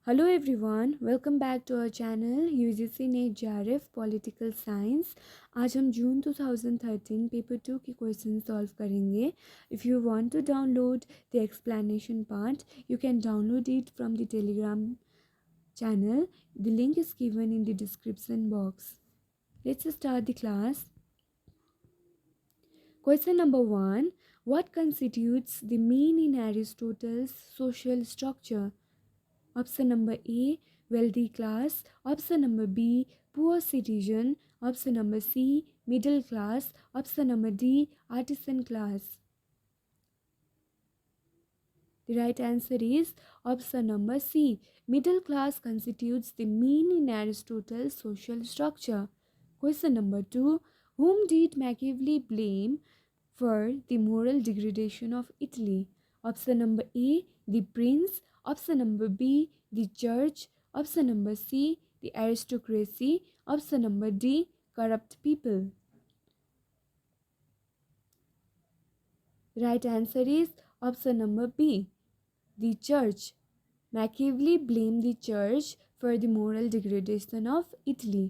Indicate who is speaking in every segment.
Speaker 1: Hello everyone, welcome back to our channel UGC net JRF political science. आज हम June 2013 paper 2 के question solve करेंगे। If you want to download the explanation part you can download it from the Telegram channel. The link is given in the description box. Let's start the class. Question number 1. What constitutes the mean in Aristotle's social structure? Option number A, wealthy class. Option number B, poor citizen. Option number C, middle class. Option number D, artisan class. The right answer is option number C. Middle class constitutes the mean in Aristotle's social structure. Question number 2. Whom did Machiavelli blame for the moral degradation of Italy? Option number A, the prince. Option number B, the church. Option number C, the aristocracy. Option number D, corrupt people. Right answer is option number B, the church. Machiavelli blamed the church for the moral degradation of Italy.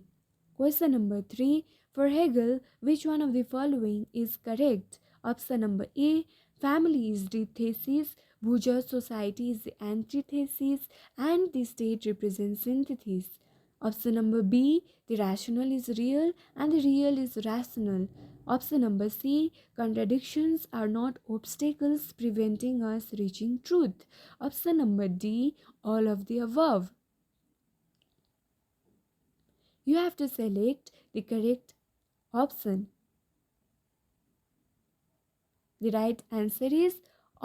Speaker 1: Question number 3. For Hegel, which one of the following is correct? Option number A, family is the thesis, bourgeois society is the antithesis, and the state represents synthesis. Option number B, the rational is real and the real is rational. Option number C, contradictions are not obstacles preventing us reaching truth. Option number D, all of the above. You have to select the correct option. The right answer is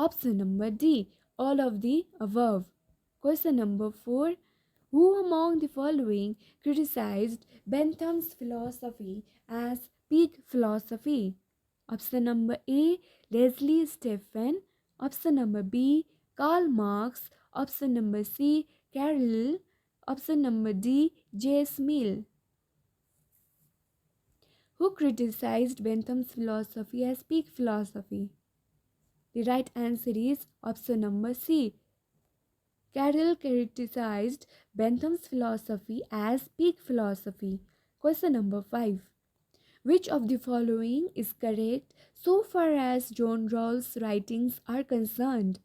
Speaker 1: option number D, all of the above. Question number 4. Who among the following criticized Bentham's philosophy as peak philosophy? Option number A, Leslie Stephen. Option number B, Karl Marx. Option number C, Carlyle. Option number D, J.S. Mill. Who criticized Bentham's philosophy as peak philosophy? The right answer is option number C. Carlyle criticized Bentham's philosophy as peak philosophy. Question number 5. Which of the following is correct so far as John Rawls' writings are concerned?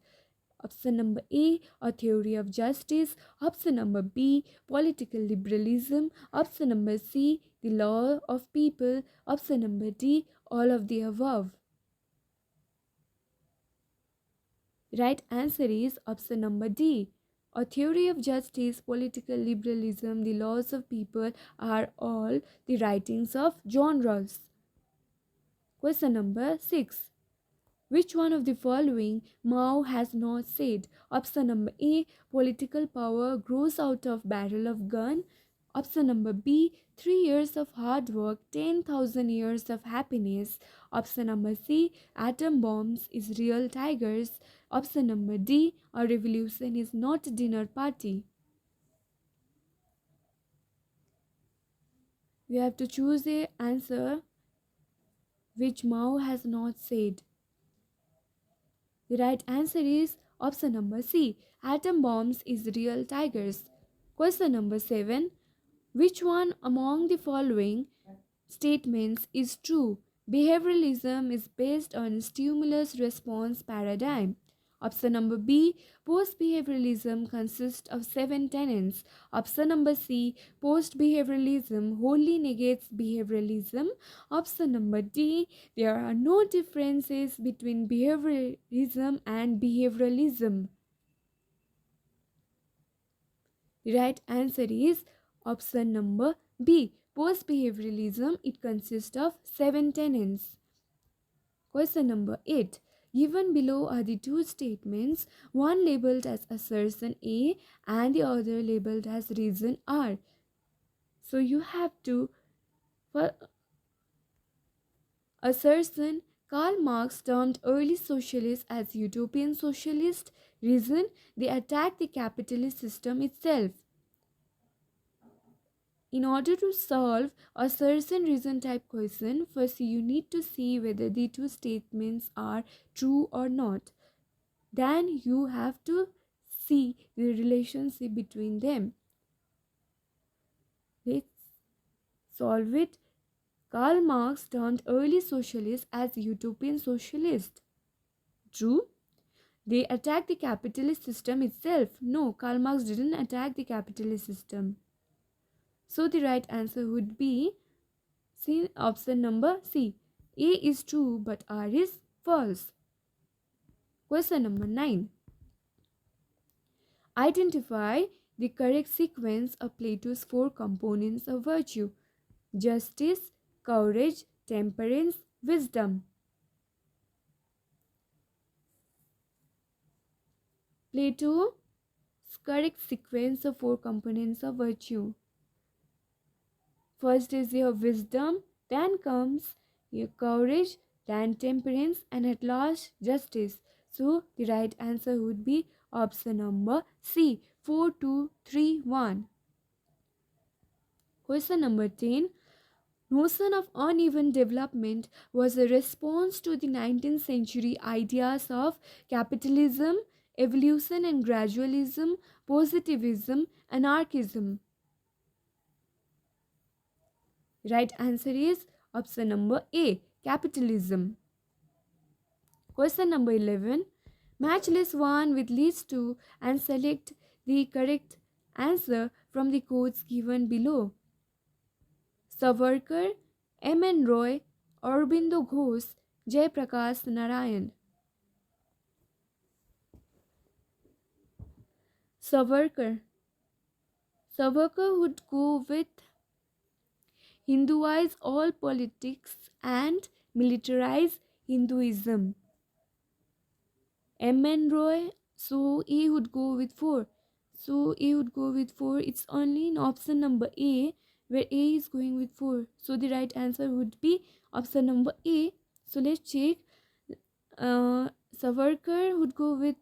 Speaker 1: Option number A, A Theory of Justice. Option number B, Political Liberalism. Option number C, The Law of People. Option number D, all of the above. Right answer is option number D. A Theory of Justice, Political Liberalism, The Laws of People are all the writings of John Rawls. Question number 6. Which one of the following Mao has not said? Option number A, political power grows out of barrel of gun. Option number B, 3 years of hard work, 10,000 years of happiness. Option number C, atom bombs is real tigers. Option number D, a revolution is not a dinner party. We have to choose a answer which Mao has not said. The right answer is option number C. Atom bombs is real tigers. Question number 7. Which one among the following statements is true? Behavioralism is based on stimulus response paradigm. Option number B, post-behavioralism consists of 7 tenets. Option number C, post-behavioralism wholly negates behavioralism. Option number D, there are no differences between behaviorism and behavioralism. The right answer is option number B, post-behavioralism. It consists of 7 tenets. Question number 8. Given below are the two statements, one labeled as assertion A and the other labeled as reason R. So you have to, for assertion, Karl Marx termed early socialists as utopian socialists. Reason, they attack the capitalist system itself. In order to solve a certain reason type question, first you need to see whether the two statements are true or not. Then you have to see the relationship between them. Let's solve it. Karl Marx termed early socialists as utopian socialists. True? They attacked the capitalist system itself. No, Karl Marx didn't attack the capitalist system. So the right answer would be see option number C. A is true but R is false. Question number 9. Identify the correct sequence of Plato's four components of virtue: justice, courage, temperance, wisdom. Plato's correct sequence of four components of virtue. First is your wisdom, then comes your courage, then temperance, and at last justice. So the right answer would be option number C, 4, 2, 3, 1. Question number 10. Notion of uneven development was a response to the 19th century ideas of capitalism, evolution and gradualism, positivism, anarchism. Right answer is option number A, capitalism. Question number 11. Match list 1 with list 2 and select the correct answer from the codes given below. Savarkar, M. N. Roy, Aurobindo Ghosh, Jay Prakash Narayan. Savarkar. Savarkar would go with Hinduize all politics and militarize Hinduism. M. N. Roy, so A would go with 4. So A would go with 4. It's only in option number A where A is going with 4. So the right answer would be option number A. So let's check. Savarkar would go with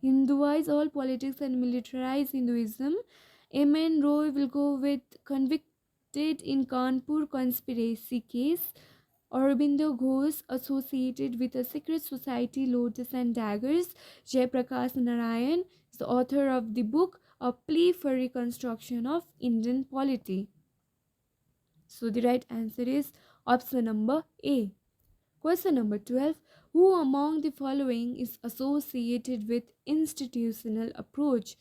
Speaker 1: Hinduize all politics and militarize Hinduism. M. N. Roy will go with convicted in Kanpur conspiracy case. Aurobindo Ghosh associated with a secret society, Lotus and Daggers. Jay Prakash Narayan is the author of the book A Plea for Reconstruction of Indian Polity. So the right answer is option number A. Question number 12. Who among the following is associated with institutional approach?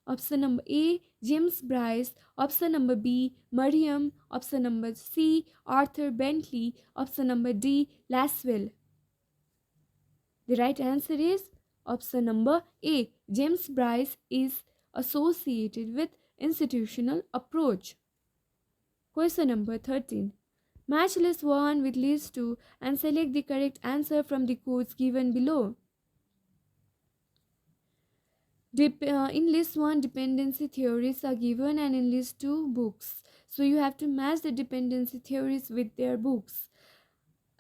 Speaker 1: Option number A, James Bryce. Option number B, Mariam. Option number C, Arthur Bentley. Option number D, Laswell. The right answer is option number A, James Bryce is associated with institutional approach. Question number 13. Match list 1 with list 2 and select the correct answer from the codes given below. In list 1, dependency theories are given, and in list 2, books. So you have to match the dependency theories with their books.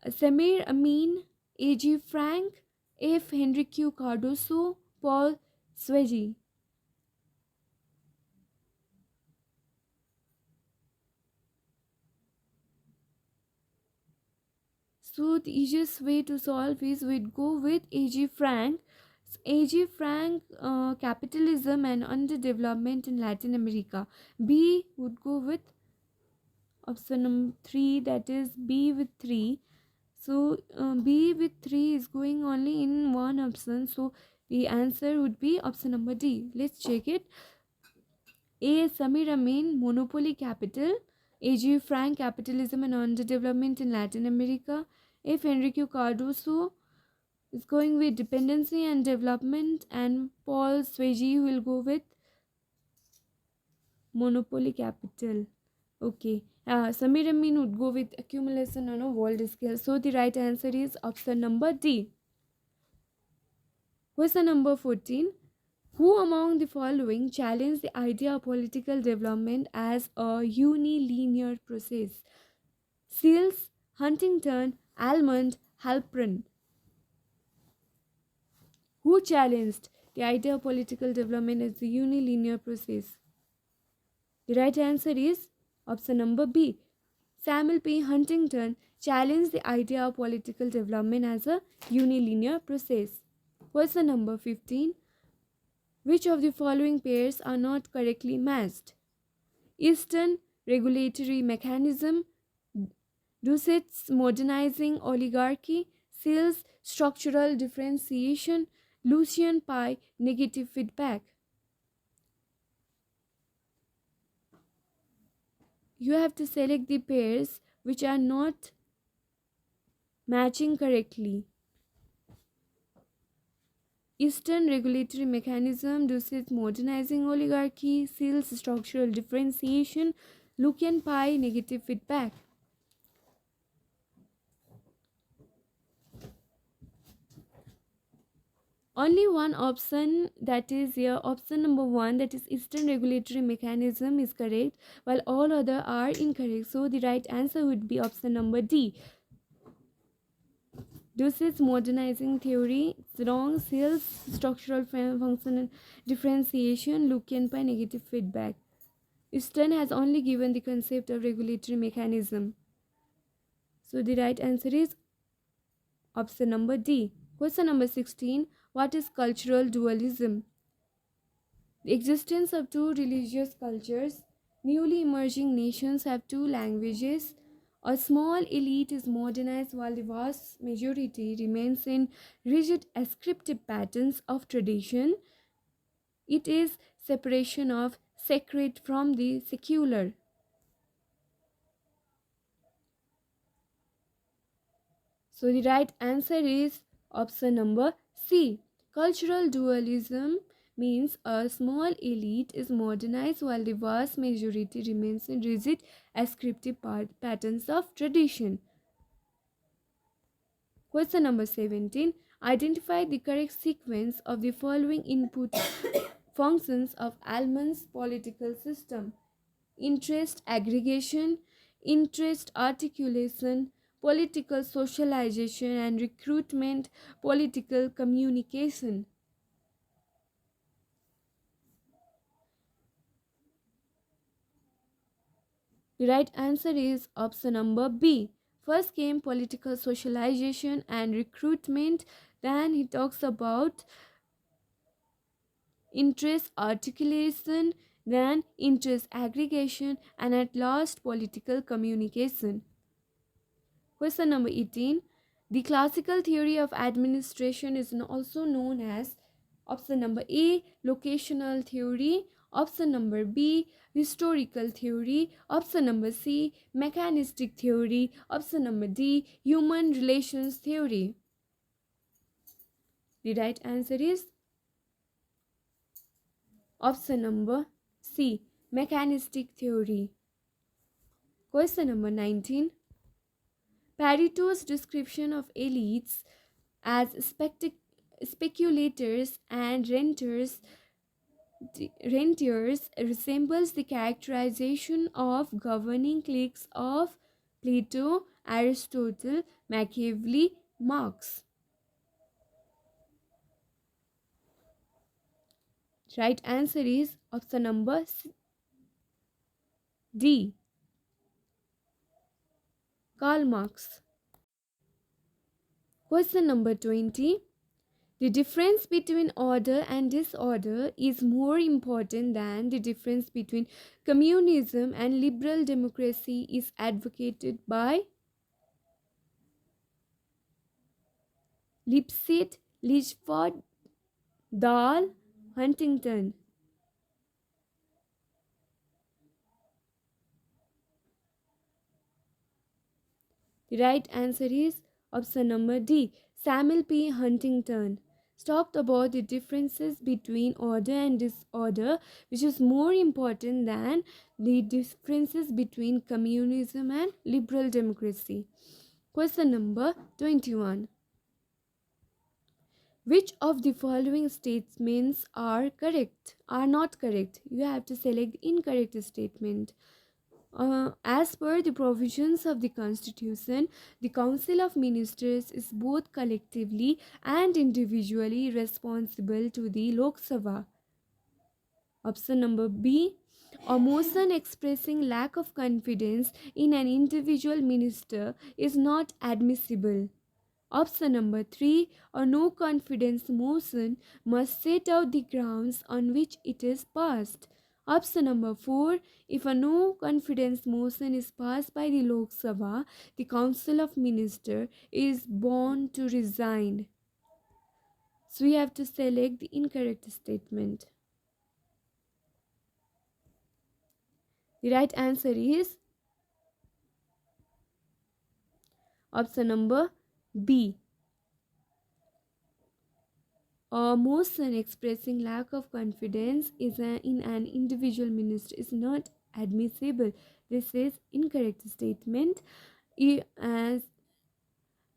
Speaker 1: Samir Amin, A.G. Frank, F. Henry Q. Cardoso, Paul Swegi. So the easiest way to solve is we'd go with A.G. Frank. A.G. Frank, capitalism and underdevelopment in Latin America. B would go with option number 3, that is B with 3. So B with 3 is going only in one option. So the answer would be option number D. Let's check it. A. Samir Amin, Monopoly Capital. A.G. Frank, Capitalism and Underdevelopment in Latin America. F. Enrique Cardoso is going with Dependency and Development, and Paul Swegi will go with Monopoly Capital. Okay. Samir Amin would go with Accumulation on a world scale. So the right answer is option number D. Question number 14. Who among the following challenged the idea of political development as a unilinear process? Seals, Huntington, Almond, Halpern. Who challenged the idea of political development as a unilinear process? The right answer is option number B. Samuel P. Huntington challenged the idea of political development as a unilinear process. Question number 15. Which of the following pairs are not correctly matched? Eastern regulatory mechanism, Dusset's modernizing oligarchy, Seal's structural differentiation, Lucian Pie negative feedback. You have to select the pairs which are not matching correctly. Eastern regulatory mechanism, Dusset's modernizing oligarchy, Seal's structural differentiation, Lucian Pie negative feedback. Only one option, that is here option number 1, that is Eastern regulatory mechanism, is correct, while all other are incorrect. So the right answer would be option number D. Deuce's modernizing theory, it's wrong. Seal's structural functional differentiation, Lucian by negative feedback. Eastern has only given the concept of regulatory mechanism. So the right answer is option number D. Question number 16. What is cultural dualism? The existence of two religious cultures. Newly emerging nations have two languages. A small elite is modernized while the vast majority remains in rigid ascriptive patterns of tradition. It is separation of sacred from the secular. So the right answer is option number C. Cultural dualism means a small elite is modernized while the vast majority remains in rigid ascriptive patterns of tradition. Question number 17. Identify the correct sequence of the following input functions of Allemann's political system: interest aggregation, interest articulation, political socialization, and recruitment, political communication. The right answer is option number B. First came political socialization and recruitment, then he talks about interest articulation, then interest aggregation, and at last political communication. Question number 18. The classical theory of administration is also known as option number A, locational theory, option number B, historical theory, option number C, mechanistic theory, option number D, human relations theory. The right answer is option number C, mechanistic theory. Question number 19. Pareto's description of elites as speculators and rentiers resembles the characterization of governing cliques of Plato, Aristotle, Machiavelli, Marx. Right answer is option number D, Karl Marx. Question number 20. The difference between order and disorder is more important than the difference between communism and liberal democracy is advocated by Lipset, Litchford, Dahl, Huntington. The right answer is option number D, Samuel P. Huntington. Talked about the differences between order and disorder, which is more important than the differences between communism and liberal democracy. Question number 21. Which of the following statements are correct? Are not correct? You have to select the incorrect statement. As per the provisions of the Constitution, the Council of Ministers is both collectively and individually responsible to the Lok Sabha. Option number B. A motion expressing lack of confidence in an individual minister is not admissible. Option number 3, a no confidence motion must set out the grounds on which it is passed. Option number 4, if a no confidence motion is passed by the Lok Sabha, the Council of Ministers is bound to resign. So we have to select the incorrect statement. The right answer is option number B. A motion expressing lack of confidence in an individual minister is not admissible. This is incorrect statement. As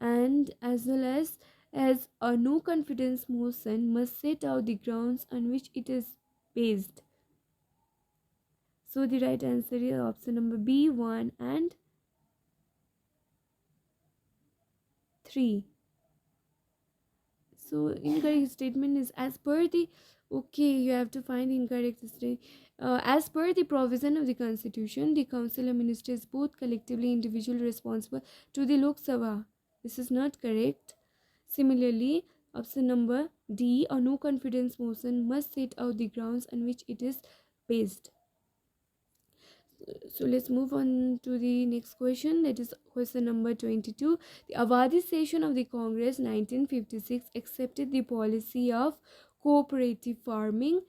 Speaker 1: and as well as a no confidence motion must set out the grounds on which it is based. So the right answer is option number B, 1 and 3. So incorrect statement is as per the, okay, you have to find the incorrect statement. As per the provision of the constitution, the council of ministers both collectively individually responsible to the Lok Sabha. This is not correct. Similarly, option number D, a no confidence motion must set out the grounds on which it is based. So let's move on to the next question, that is question number 22. The Awadi session of the Congress 1956 accepted the policy of cooperative farming,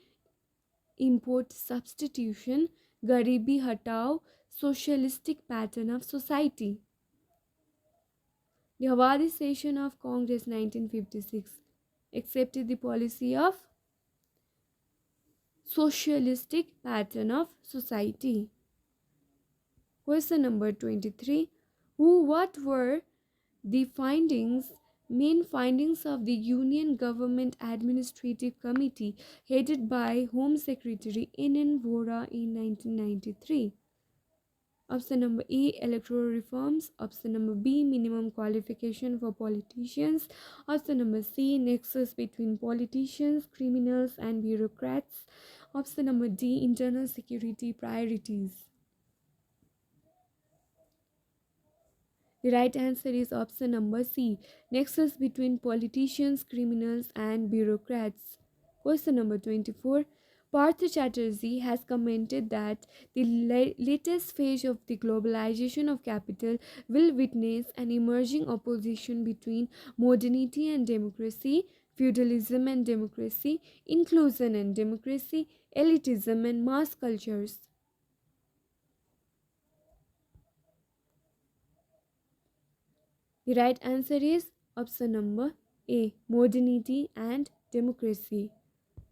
Speaker 1: import substitution, garibi hatao, socialistic pattern of society. The Awadi session of Congress 1956 accepted the policy of socialistic pattern of society. Question number 23. What were the main findings of the Union Government Administrative Committee headed by Home Secretary N. Vora in 1993? Option number A, electoral reforms. Option number B, minimum qualification for politicians. Option number C, nexus between politicians, criminals and bureaucrats. Option number D, internal security priorities. The right answer is option number C, nexus between politicians, criminals and bureaucrats. Question number 24. Partha Chatterjee has commented that the latest phase of the globalization of capital will witness an emerging opposition between modernity and democracy, feudalism and democracy, inclusion and democracy, elitism and mass cultures. The right answer is option number A, modernity and democracy.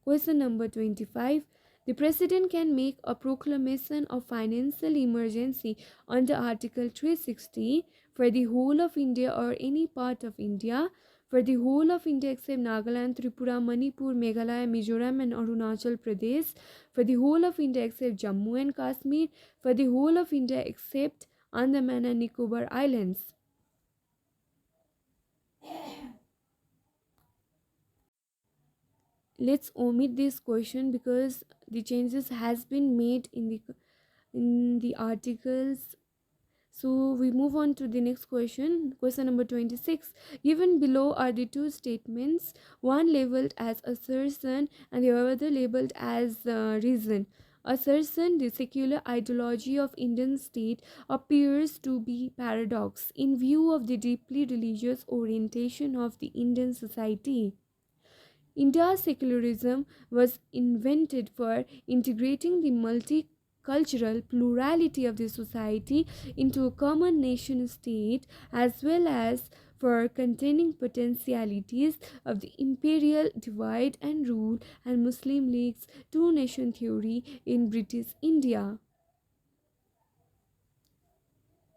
Speaker 1: Question number 25. The President can make a proclamation of financial emergency under Article 360 for the whole of India or any part of India, for the whole of India except Nagaland, Tripura, Manipur, Meghalaya, Mizoram and Arunachal Pradesh, for the whole of India except Jammu and Kashmir, for the whole of India except Andaman and Nicobar Islands. Let's omit this question because the changes has been made in the articles. So we move on to the next question, question number 26. Given below are the two statements, one labeled as assertion and the other labeled as reason. Assertion, the secular ideology of Indian state appears to be paradox in view of the deeply religious orientation of the Indian society. India's secularism was invented for integrating the multicultural plurality of the society into a common nation state, as well as for containing potentialities of the imperial divide and rule and Muslim League's two nation theory in British India.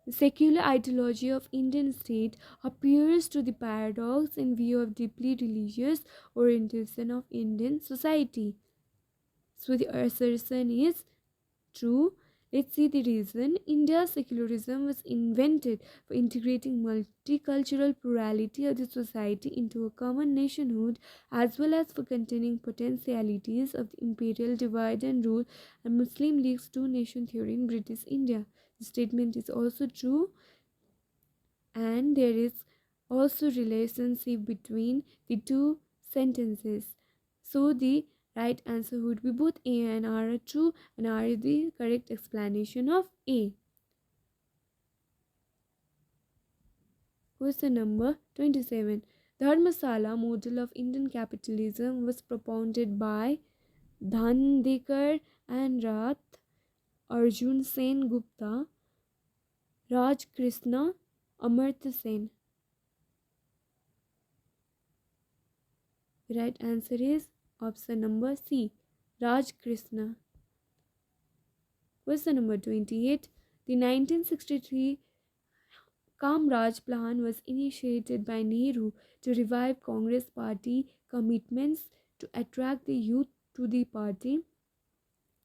Speaker 1: The secular ideology of Indian state appears to the paradox in view of deeply religious orientation of Indian society. So the assertion is true. Let's see the reason. India's secularism was invented for integrating multicultural plurality of the society into a common nationhood, as well as for containing potentialities of the imperial divide and rule and Muslim League's two nation theory in British India. The statement is also true, and there is also relationship between the two sentences. So the right answer would be both A and R are true, and R is the correct explanation of A. Question number 27. Dharmasala model of Indian capitalism was propounded by Dhandekar and Rath, Arjun Sen Gupta, Raj Krishna, Amartya Sen. The right answer is option number C, Raj Krishna. Question number 28. The 1963 Kamraj Plan was initiated by Nehru to revive Congress party commitments, to attract the youth to the party,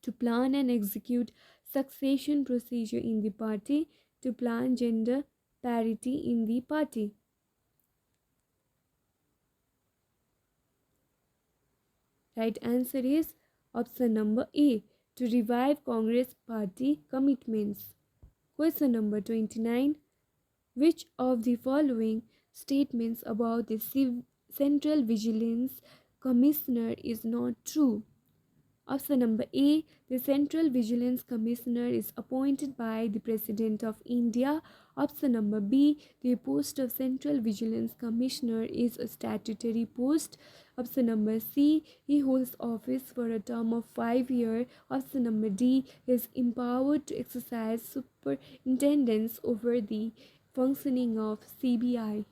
Speaker 1: to plan and execute succession procedure in the party, to plan gender parity in the party. Right answer is option number A, to revive Congress party commitments. Question number 29. Which of the following statements about the Central Vigilance Commissioner is not true? Option number A. The Central Vigilance Commissioner is appointed by the President of India. Option number B. The post of Central Vigilance Commissioner is a statutory post. Option number C. He holds office for a term of 5 years. Option number D. He is empowered to exercise superintendence over the functioning of CBI.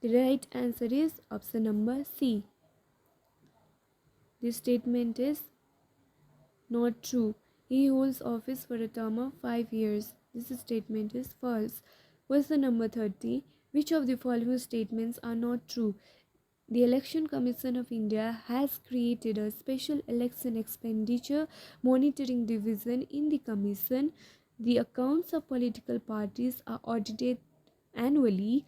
Speaker 1: The right answer is option number C. This statement is not true. He holds office for a term of 5 years. This statement is false. Question number 30. Which of the following statements are not true? The Election Commission of India has created a special election expenditure monitoring division in the commission. The accounts of political parties are audited annually.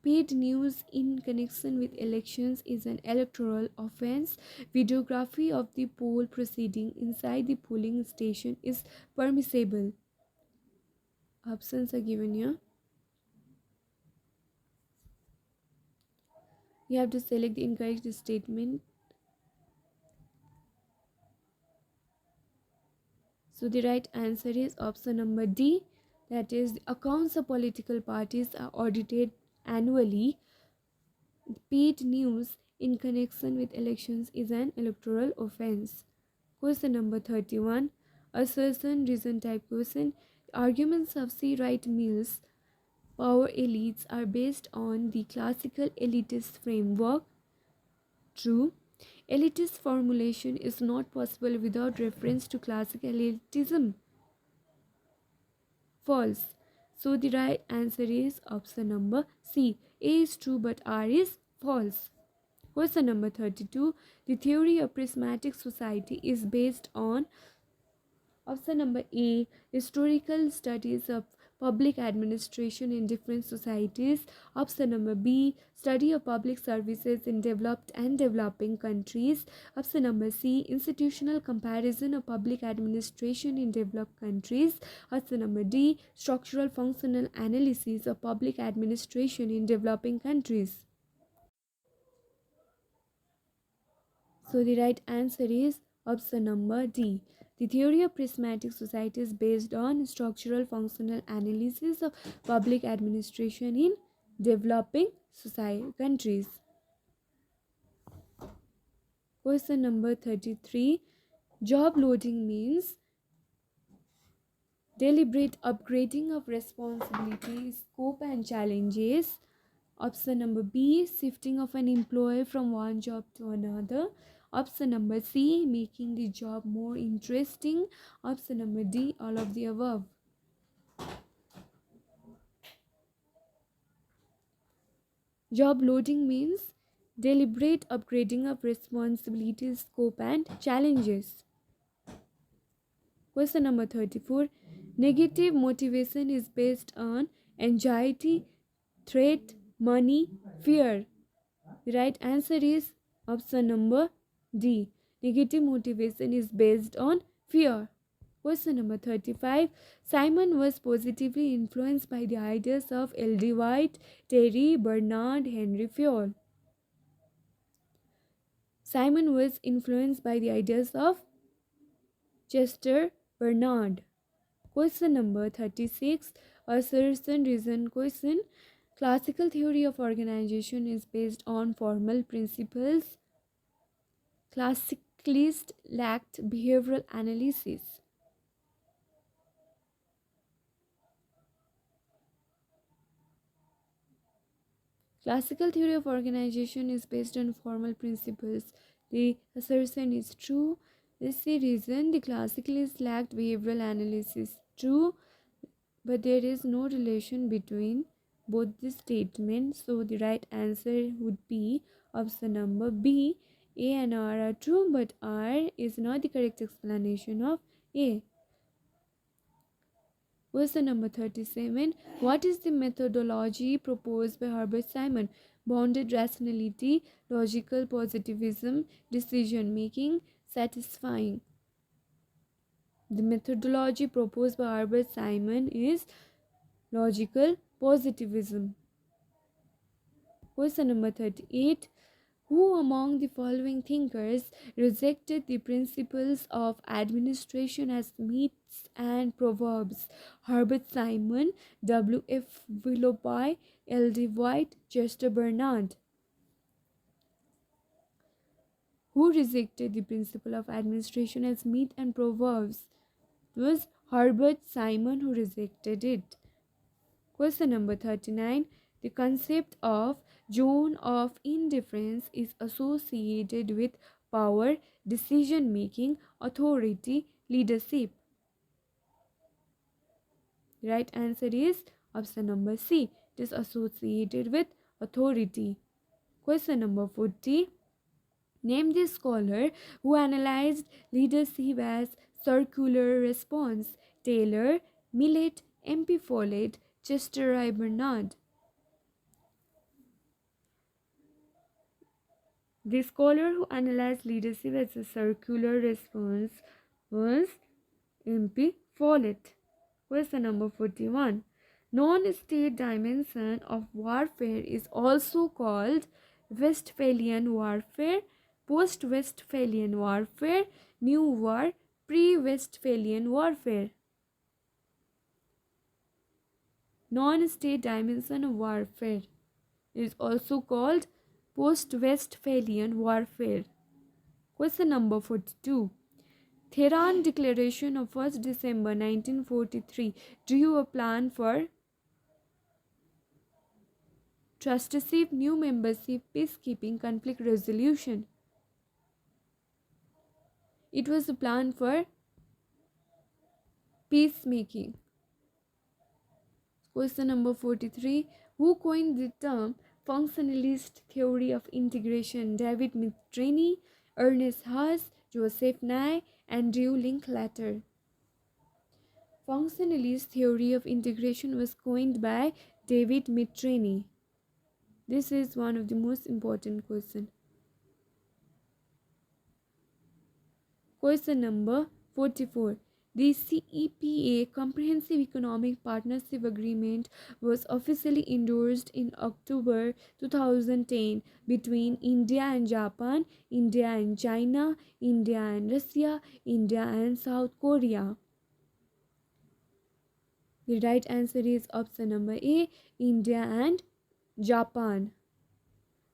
Speaker 1: Paid news in connection with elections is an electoral offence. Videography of the poll proceeding inside the polling station is permissible. Options are given here. You have to select the incorrect statement. So the right answer is option number D. That is, the accounts of political parties are audited annually. Paid news in connection with elections is an electoral offence. Question number 31. Assertion reason type question. Arguments of C. Wright Mills power elites are based on the classical elitist framework. True. Elitist formulation is not possible without reference to classical elitism. False. So the right answer is option number C. A is true but R is false. Question number 32. The theory of prismatic society is based on option number A. Historical studies of public administration in different societies. Option number B. Study of public services in developed and developing countries. Option number C. Institutional comparison of public administration in developed countries. Option number D. Structural functional analysis of public administration in developing countries. So the right answer is option number D. The theory of prismatic society is based on structural functional analysis of public administration in developing countries. Question number 33. Job loading means deliberate upgrading of responsibility, scope and challenges. Option number B. Shifting of an employee from one job to another. Option number C. Making the job more interesting. Option number D. All of the above. Job loading means deliberate upgrading of responsibilities, scope and challenges. Question number 34. Negative motivation is based on anxiety, threat, money, fear. The right answer is option number D. Negative motivation is based on fear. Question number 35. Simon was positively influenced by the ideas of L.D. White, Terry, Bernard, Henry Fayol. Simon was influenced by the ideas of Chester Bernard. Question number 36. Assertion reason question. Classical theory of organization is based on formal principles. Classicalists lacked behavioral analysis. Classical theory of organization is based on formal principles. The assertion is true. This is the reason the classicalists lacked behavioral analysis. True, but there is no relation between both the statements. So the right answer would be option number B. A and R are true, but R is not the correct explanation of A. Question number 37. What is the methodology proposed by Herbert Simon? Bounded rationality, logical positivism, decision making, satisfying. The methodology proposed by Herbert Simon is logical positivism. Question number 38. Who among the following thinkers rejected the principles of administration as myths and proverbs? Herbert Simon, W. F. Willoughby, L. D. White, Chester Bernard. Who rejected the principle of administration as myth and proverbs? It was Herbert Simon who rejected it. Question number 39. The concept of zone of indifference is associated with power, decision making, authority, leadership. The right answer is option number C. It is associated with authority. Question number 40. Name the scholar who analyzed leadership as circular response. Taylor, Millett, M.P. Follett, Chester I. Bernard. The scholar who analyzed leadership as a circular response was M.P. Follett. Question number 41. Non-state dimension of warfare is also called Westphalian warfare, post-Westphalian warfare, New War, pre-Westphalian warfare. Non-state dimension of warfare is also called post-Westphalian warfare. Question number 42. Tehran Declaration of 1st December 1943 drew a plan for trusteeship, new membership, peacekeeping, conflict resolution. It was a plan for peacemaking. Question number 43. Who coined the term functionalist theory of integration? David Mitrany, Ernest Haas, Joseph Nye, Andrew Linklater. Functionalist theory of integration was coined by David Mitrany. This is one of the most important questions. Question number 44. The CEPA Comprehensive Economic Partnership Agreement was officially endorsed in October 2010 between India and Japan, India and China, India and Russia, India and South Korea. The right answer is option number A, India and Japan.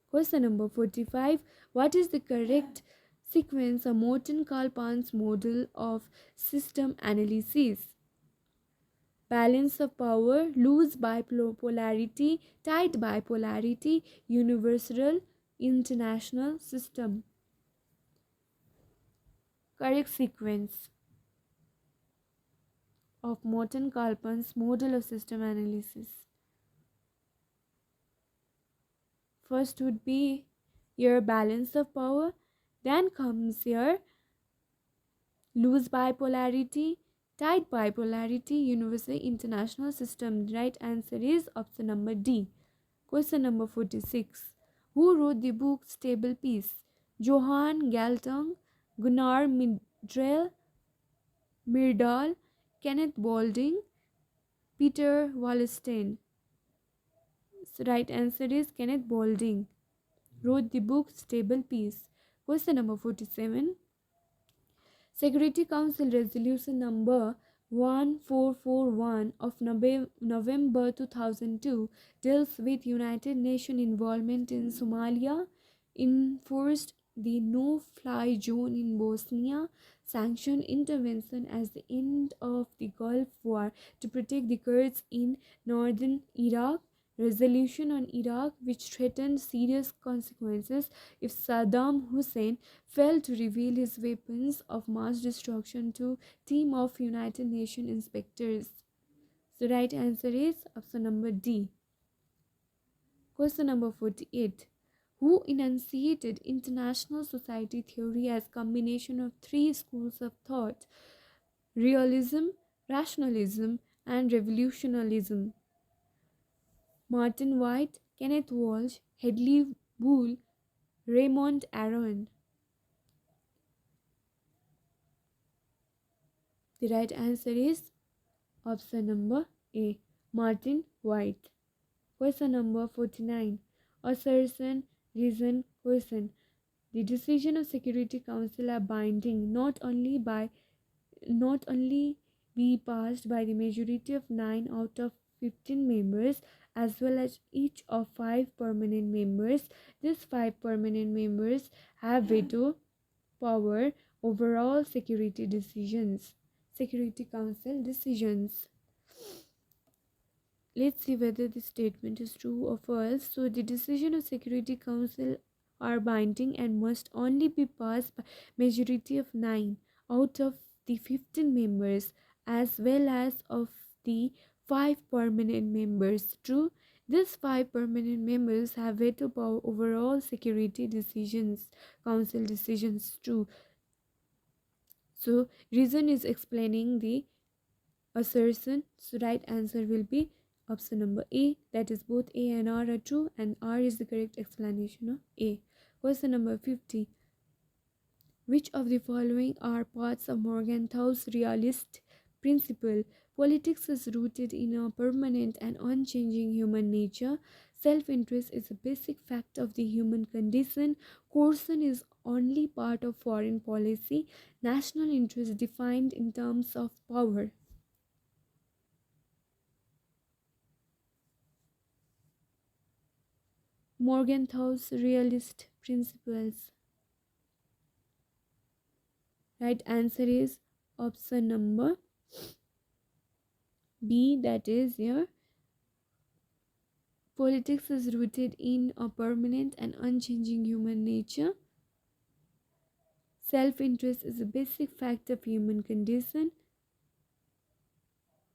Speaker 1: Question number 45. What is the correct sequence of Morton Kalpan's model of system analysis? Balance of power, loose bipolarity, tight bipolarity, universal international system. Correct sequence of Morton Kalpan's model of system analysis. First would be your balance of power, then comes your loose bipolarity, tight bipolarity, universal international system. The right answer is option number D. Question number 46. Who wrote the book Stable Peace? Johann Galtung, Gunnar Myrdal, Myrdal, Kenneth Boulding, Peter Wallerstein. So right answer is Kenneth Boulding. Wrote the book Stable Peace. Question number 47. Security Council Resolution number 1441 of November 2002 deals with United Nations involvement in Somalia, enforced the no-fly zone in Bosnia, sanctioned intervention as the end of the Gulf War to protect the Kurds in northern Iraq, resolution on Iraq which threatened serious consequences if Saddam Hussein failed to reveal his weapons of mass destruction to team of United Nations inspectors. The right answer is option number D. Question number 48. Who enunciated international society theory as combination of three schools of thought: realism, rationalism, and revolutionism? Martin White, Kenneth Walsh, Hedley Bull, Raymond Aron. The right answer is option number A. Martin White. Question number 49. Assertion, reason, question. The decision of Security Council are binding not only be passed by the majority of 9 out of 15 members as well as each of 5 permanent members. These 5 permanent members have veto power over all Security Council decisions. Let's see whether this statement is true or false. So the decision of Security Council are binding and must only be passed by majority of 9 out of the 15 members as well as of the 5 permanent members. True, these 5 permanent members have veto power over all security decisions, council decisions. True. So reason is explaining the assertion. So right answer will be option number A. That is both A and R are true and R is the correct explanation of A. Question number 50. Which of the following are parts of Morgenthau's realist principle? Politics is rooted in a permanent and unchanging human nature. Self-interest is a basic fact of the human condition. Coercion is only part of foreign policy. National interest defined in terms of power. Morgenthau's realist principles. Right answer is option number B. That is here. Politics is rooted in a permanent and unchanging human nature. Self-interest is a basic fact of human condition.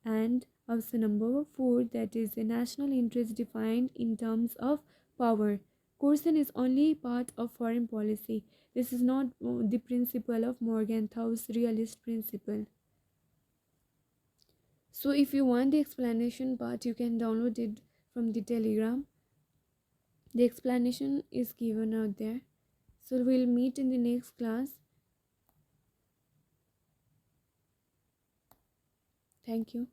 Speaker 1: And option number 4, that is a national interest defined in terms of power. Coercion is only part of foreign policy. This is not the principle of Morgenthau's realist principle. So if you want the explanation part, you can download it from the Telegram. The explanation is given out there. So we'll meet in the next class. Thank you.